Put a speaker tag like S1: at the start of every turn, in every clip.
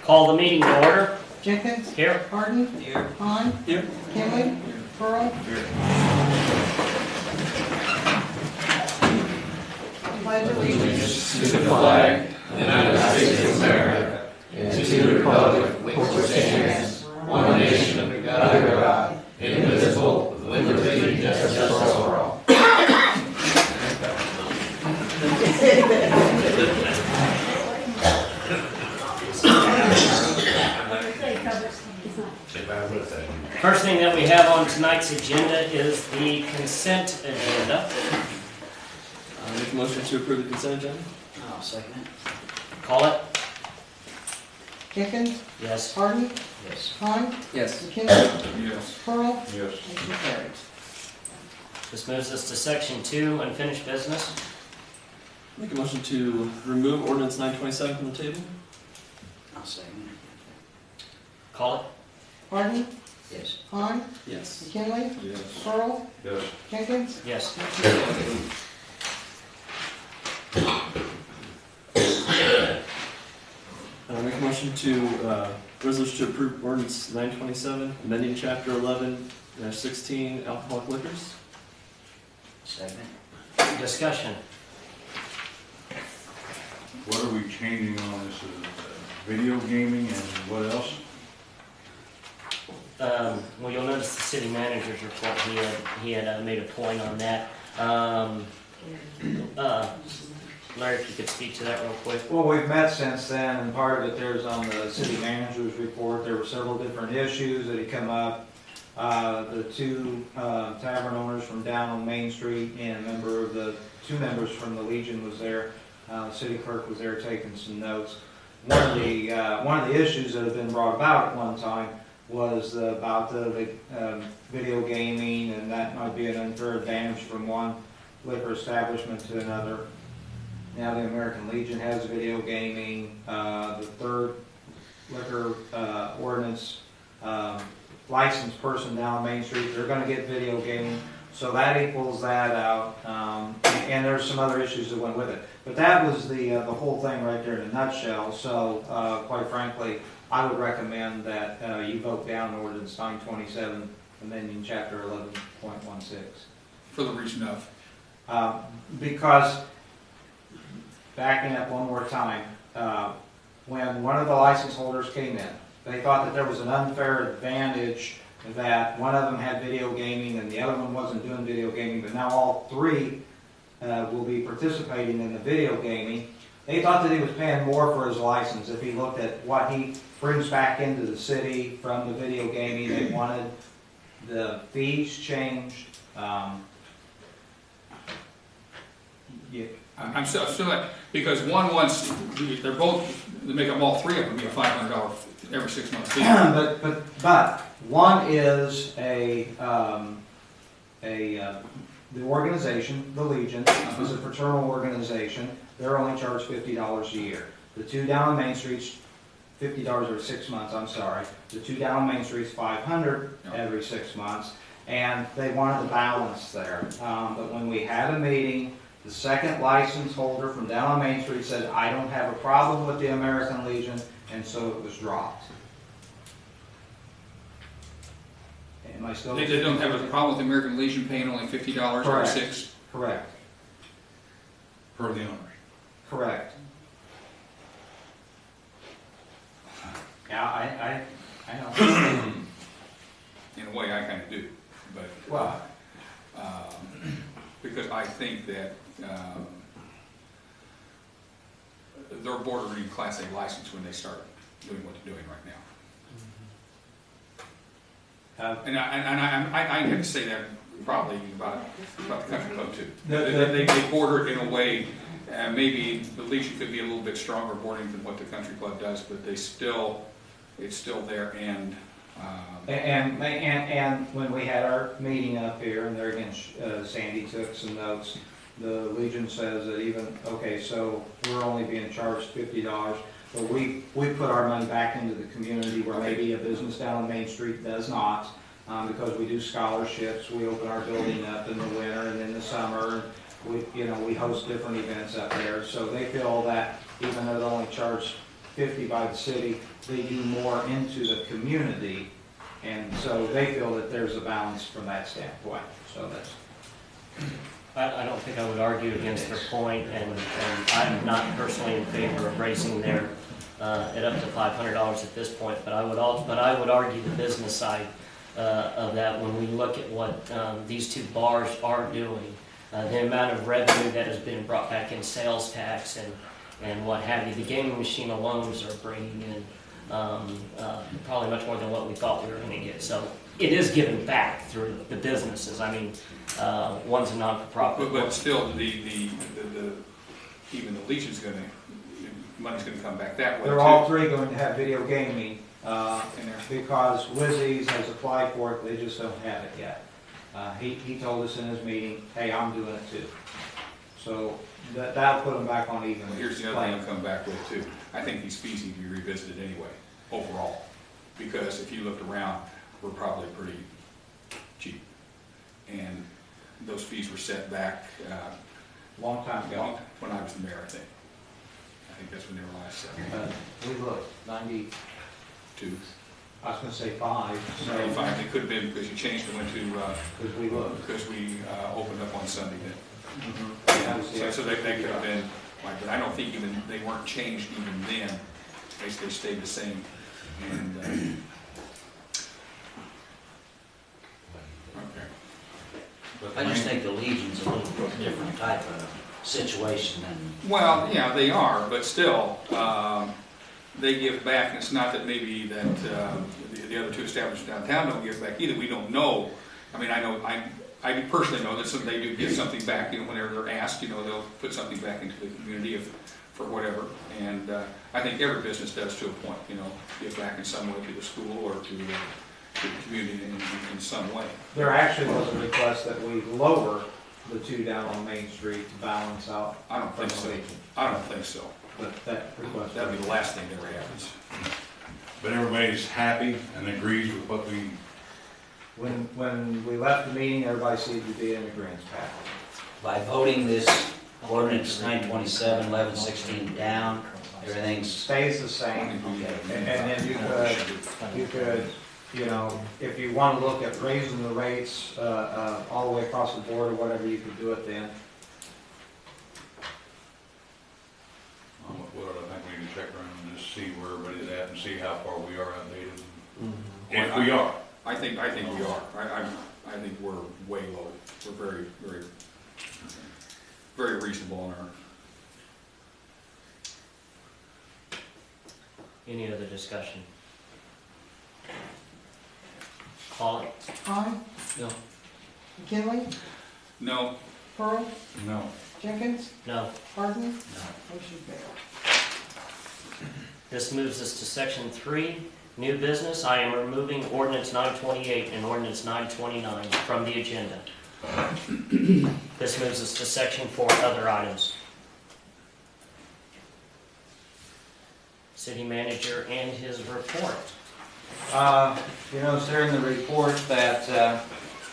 S1: Call the meeting to order.
S2: Jenkins.
S1: Here.
S2: Harden.
S3: Here.
S2: Hahn.
S3: Here.
S2: Kinley. Pearl. Pledge allegiance.
S3: To the flag of the United States of America, and to the republic which stands, one nation, under God, indivisible, with liberty and justice for all.
S1: First thing that we have on tonight's agenda is the consent agenda.
S4: Make a motion to approve the consent agenda?
S3: I'll second it.
S1: Call it.
S2: Jenkins.
S1: Yes.
S2: Harden.
S3: Yes.
S2: Hahn.
S4: Yes.
S2: McKinley.
S3: Yes.
S2: Pearl.
S3: Yes.
S2: Motion carried.
S1: This moves us to section 2, unfinished business.
S4: Make a motion to remove ordinance 927 from the table?
S3: I'll second
S1: Call it.
S2: Harden.
S3: it. Yes.
S2: Hahn.
S4: Yes.
S2: McKinley.
S3: Yes.
S2: Pearl.
S3: Yes.
S2: Jenkins.
S1: Yes.
S2: Motion carried.
S4: Make a motion to, resolution to approve ordinance 927, amending chapter 11-16 alcoholic liquors?
S3: Second.
S1: Discussion.
S5: What are we changing on this? Is it video gaming and what else?
S1: Well, you'll notice the city manager's report, he had made a point on that. Larry, if you could speak to that real quick.
S6: Well, we've met since then, and part of it there's on the city manager's report. There were several different issues that had come up. The two tavern owners from down on Main Street and two members from the Legion was there. The city clerk was there taking some notes. One of the issues that had been brought about at one time was about the video gaming, and that might be an unfair advantage from one liquor establishment to another. Now the American Legion has video gaming. The third liquor ordinance licensed person down Main Street, they're going to get video gaming. So that equals that out. And there's some other issues that went with it. But that was the whole thing right there in a nutshell. So quite frankly, I would recommend that you vote down ordinance 927, amending chapter 11.16.
S7: For the reason of?
S6: Because, backing up one more time, when one of the license holders came in, they thought that there was an unfair advantage that one of them had video gaming and the other one wasn't doing video gaming, but now all three will be participating in the video gaming. They thought that he was paying more for his license if he looked at what he brings back into the city from the video gaming. They wanted the fees changed.
S7: I'm still like, because one wants, they're both, they make them all three of them be a $500 every 6 months fee.
S6: But one is the organization, the Legion, is a fraternal organization. They're only charged $50 a year. The two down on Main Street's $50 every 6 months. I'm sorry. The two down on Main Street's $500 every 6 months, and they wanted the balance there. But when we had a meeting, the second license holder from down on Main Street said, "I don't have a problem with the American Legion," and so it was dropped. Am I still?
S7: They don't have a problem with the American Legion paying only $50 every
S6: Correct.
S7: 6?
S6: Correct.
S5: Per the owners.
S6: Correct. Yeah, I know.
S7: In a way, I kind of do, but,
S6: Well,
S7: because I think that they're bordering Class A license when they start doing what they're doing right now. And I have to say that probably about the country club too. They border it in a way, maybe the Legion could be a little bit stronger bordering than what the country club does, but it's still there. And
S6: when we had our meeting up here, and there again, Sandy took some notes, the Legion says that okay, so we're only being charged $50, but we put our money back into the community where maybe a business down on Main Street does not, because we do scholarships, we open our building up in the winter and in the summer, we host different events up there, so they feel that even though they're only charged 50 by the city, they do more into the community. And so they feel that there's a balance from that standpoint. So that's,
S1: I don't think I would argue against their point, and I'm not personally in favor of raising their, it up to $500 at this point, but I would argue the business side of that when we look at what these two bars are doing, the amount of revenue that has been brought back in sales tax and what have you. The gaming machine alone are bringing in probably much more than what we thought we were going to get. So it is given back through the businesses. I mean, one's a non-for-profit.
S7: But still, even the Legion's gonna, money's gonna come back that way too.
S6: they're all three going to have video gaming,
S7: In there.
S6: because Wizzy's has applied for it, they just don't have it yet. He told us in his meeting, hey, I'm doing it too. So that'll put them back on even.
S7: Well, here's the other thing I'll come back with too. I think these fees need to be revisited anyway, overall. Because if you looked around, we're probably pretty cheap. And those fees were set back,
S6: Long time ago.
S7: when I was the mayor, I think. I think that's when they were last set.
S6: We looked, 90,
S7: Two.
S6: I was gonna say 5. so-
S7: 95, it could have been because you changed it, went to,
S6: Because we looked.
S7: because we opened up on Sunday then.
S6: That was the-
S7: So that could have been, like, but I don't think even, they weren't changed even then. They stayed the same. And, okay.
S5: But the
S2: I just
S5: main-
S2: think the Legion's a little bit different type of situation than,
S7: Well, yeah, they are, but still, they give back, and it's not that maybe that the other two establishments downtown don't give back either. We don't know. I mean, I personally know that they do give something back, you know, whenever they're asked, you know, they'll put something back into the community for whatever. And I think every business does to a point, you know, give back in some way to the school or to the community in some way.
S6: There actually was a request that we lower the two down on Main Street to balance out.
S7: I don't think so. I don't think so.
S6: But that request.
S7: That'd be the last thing that ever happens.
S5: But everybody's happy and agrees with what we,
S6: When we left the meeting, everybody seemed to be in agreement, Pat.
S2: by voting this ordinance 927, 1116 down, everything's,
S6: Stays the same. And then you could, you know, if you want to look at raising the rates all the way across the board or whatever, you could do it then.
S5: what I think we need to check around and just see where everybody's at and see how far we are outdated.
S4: Mhm.
S5: If we are.
S7: I think we are. I think we're way low. We're very, very, very reasonable on our.
S1: Any other discussion? Call it.
S8: Klein?
S4: No.
S8: McKinley?
S7: No,
S8: Pearl?
S5: No.
S8: Jenkins?
S1: No.
S8: Harden?
S2: no.
S8: Motion failed.
S1: This moves us to section 3, new business. I am removing ordinance 928 and ordinance 929 from the agenda. This moves us to section 4, other items. City manager and his report.
S6: You know, it's there in the report that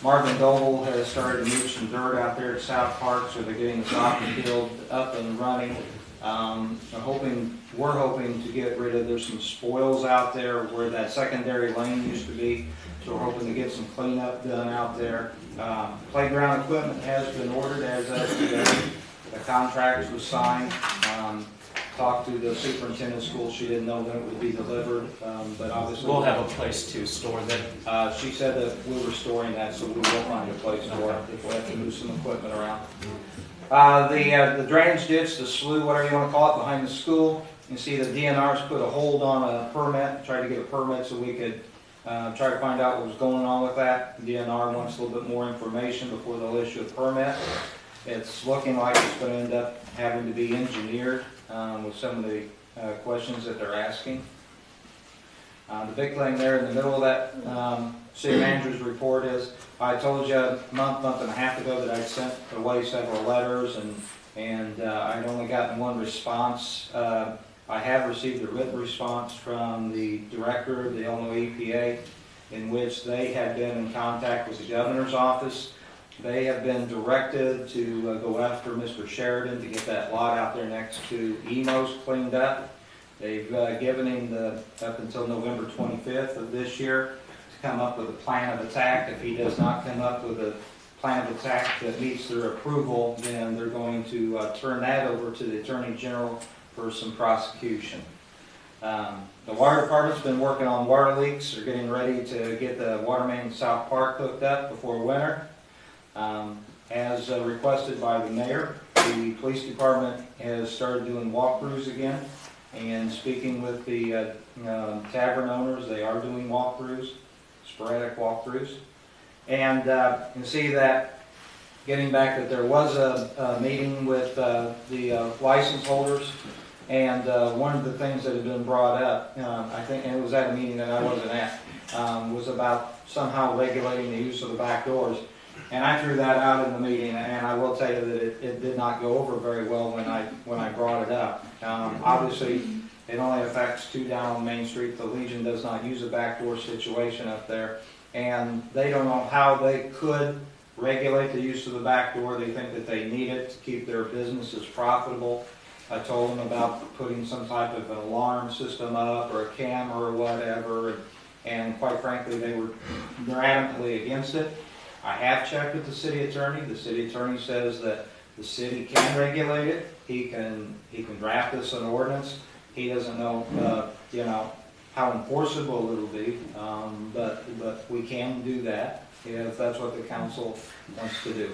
S6: Marvin Doble has started to move some dirt out there at South Park, so they're getting the soccer field up and running. We're hoping to get rid of, there's some spoils out there where that secondary lane used to be, so we're hoping to get some cleanup done out there. Playground equipment has been ordered as of today. The contract was signed. Talked to the superintendent of school, she didn't know when it would be delivered, but obviously.
S1: We'll have a place to store them.
S6: She said that we were storing that, so we will find a place for it if we have to move some equipment around. The drainage ditch, the slough, whatever you want to call it, behind the school, you see the DNR's put a hold on a permit, tried to get a permit so we could try to find out what was going on with that. The DNR wants a little bit more information before they'll issue a permit. It's looking like it's going to end up having to be engineered with some of the questions that they're asking. The big thing there in the middle of that city manager's report is, I told you a month and a half ago that I'd sent away several letters and I'd only gotten one response. I have received a written response from the director of the Illinois EPA in which they had been in contact with the governor's office. They have been directed to go after Mr. Sheridan to get that lot out there next to Emos cleaned up. They've given him up until November 25th of this year to come up with a plan of attack. If he does not come up with a plan of attack that meets their approval, then they're going to turn that over to the Attorney General for some prosecution. The water department's been working on water leaks. They're getting ready to get the water main in South Park hooked up before winter. As requested by the mayor, the police department has started doing walkthroughs again. And speaking with the tavern owners, they are doing walkthroughs, sporadic walkthroughs. And you can see that, getting back, that there was a meeting with the license holders. And one of the things that had been brought up, I think, and it was at a meeting that I wasn't at, was about somehow regulating the use of the back doors. And I threw that out in the meeting, and I will tell you that it did not go over very well when I brought it up. Obviously, it only affects 2 down on Main Street. The Legion does not use a backdoor situation up there, and they don't know how they could regulate the use of the back door. They think that they need it to keep their businesses profitable. I told them about putting some type of an alarm system up or a camera or whatever, and quite frankly, they're adamantly against it. I have checked with the city attorney. The city attorney says that the city can regulate it. He can draft us an ordinance. He doesn't know, how enforceable it'll be, but we can do that if that's what the council wants to do.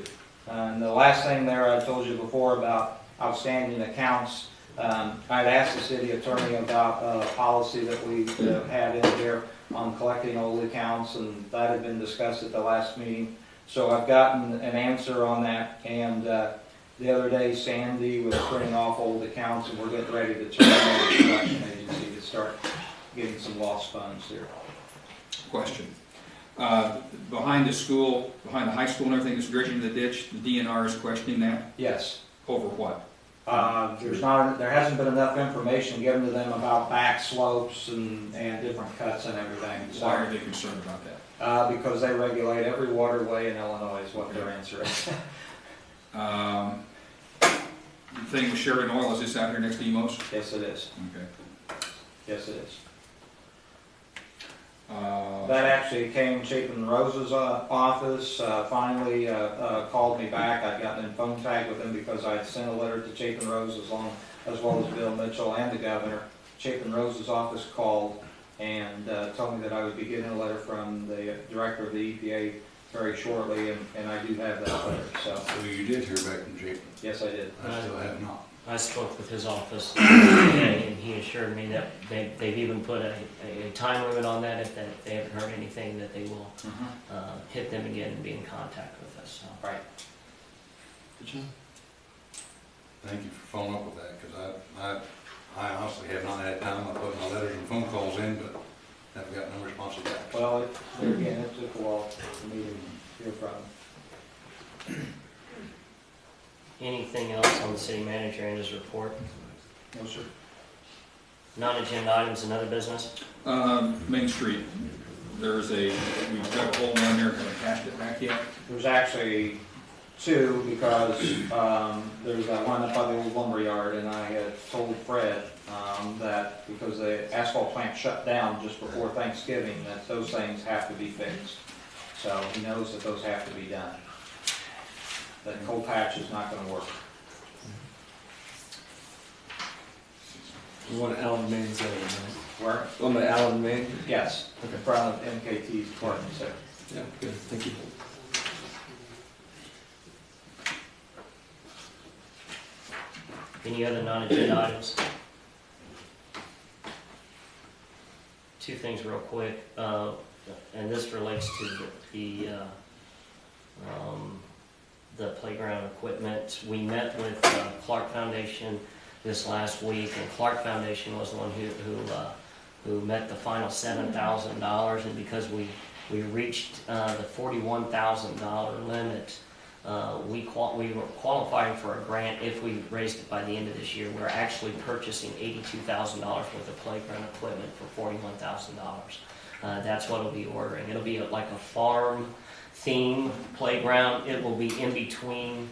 S6: And the last thing there, I told you before about outstanding accounts. I'd asked the city attorney about a policy that we had in here on collecting old accounts, and that had been discussed at the last meeting. So I've gotten an answer on that, and the other day Sandy was printing off old accounts, and we're getting ready to turn over the collection agency to start getting some lost funds here.
S7: Question. Behind the school, behind the high school and everything is dredging the ditch, the DNR is questioning that?
S6: Yes.
S7: Over what?
S6: There hasn't been enough information given to them about back slopes and different cuts and everything. So,
S7: Why are they concerned about that?
S6: because they regulate every waterway in Illinois is what their answer is.
S7: The thing with Sheridan Oil, is this out here next to Emos?
S6: Yes, it is.
S7: Okay.
S6: Yes, it is. That actually came, Chapin Rose's office finally called me back. I'd gotten in phone tag with him because I had sent a letter to Chapin Rose as well as Bill Mitchell and the governor. Chapin Rose's office called and told me that I would be getting a letter from the director of the EPA very shortly, and I do have that letter. So
S3: you did hear back from Jacob?
S6: yes, I did.
S3: I still have not.
S1: I spoke with his office today, and he assured me that they've even put a time limit on that. If they haven't heard anything, that they will hit them again and be in contact with us. So.
S6: Right.
S4: Good job.
S3: Thank you for following up with that, because I honestly have not had time. I put my letters and phone calls in, but haven't got no responses back.
S6: Well, again, it took a while for me to hear from him.
S1: Anything else on the city manager and his report?
S6: No, sir.
S1: Non-agenda items and other business?
S7: Main Street, we've got a hole down there, haven't patched it back yet.
S6: There's actually 2 because there's that one up by the old lumber yard, and I had told Fred that because the asphalt plant shut down just before Thanksgiving, that those things have to be fixed. So he knows that those have to be done. That cold patch is not going to work.
S4: You want Allen Main's right?
S6: Where?
S4: On the Allen Main?
S6: Yes, in front of MKT's apartment there.
S4: Yeah, good, thank you.
S1: Any other non-agenda items? 2 things real quick, and this relates to the playground equipment. We met with Clark Foundation this last week, and Clark Foundation was the one who met the final $7,000, and because we reached the $41,000 limit, we were qualifying for a grant if we raised it by the end of this year. We're actually purchasing $82,000 worth of playground equipment for $41,000. That's what we'll be ordering. It'll be like a farm theme playground. It will be in between.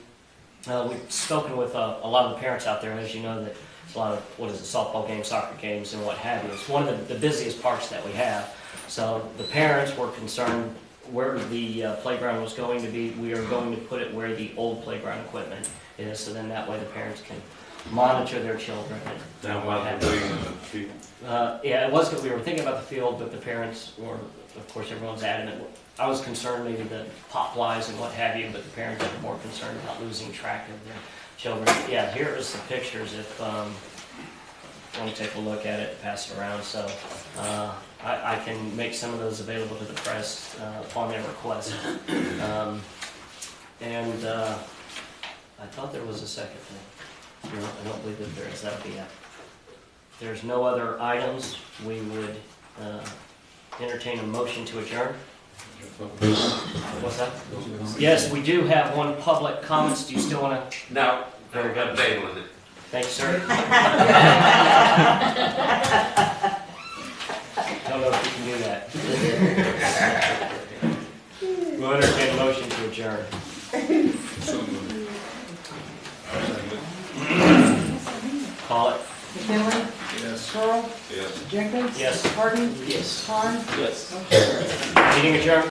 S1: We've spoken with a lot of the parents out there, as you know, that a lot of, what is it, softball games, soccer games, and what have you. It's one of the busiest parks that we have. So the parents were concerned where the playground was going to be. We are going to put it where the old playground equipment is, so then that way the parents can monitor their children.
S5: Down by the building in the field.
S1: Yeah, it was, we were thinking about the field, but the parents were, of course, everyone's adamant. I was concerned maybe the pop flies and what have you, but the parents were more concerned about losing track of their children. Yeah, here is the pictures if, want to take a look at it, pass it around. So I can make some of those available to the press upon their request. I thought there was a second thing. No, I don't believe that there is. That'll be it. If there's no other items, we would entertain a motion to adjourn. What's that? Yes, we do have one public comments. Do you still want to?
S3: No,
S1: Very good.
S3: I'm tabling it.
S1: Thank you, sir. Don't know if we can do that. We'll entertain a motion to adjourn.
S7: So moved.
S1: Call it.
S8: McKinley,
S7: Yes.
S8: Pearl,
S7: Yes.
S8: Jenkins.
S1: Yes.
S8: Harden.
S2: Yes.
S8: Klein.
S4: Yes.
S8: Motion carries.
S1: Meeting adjourned.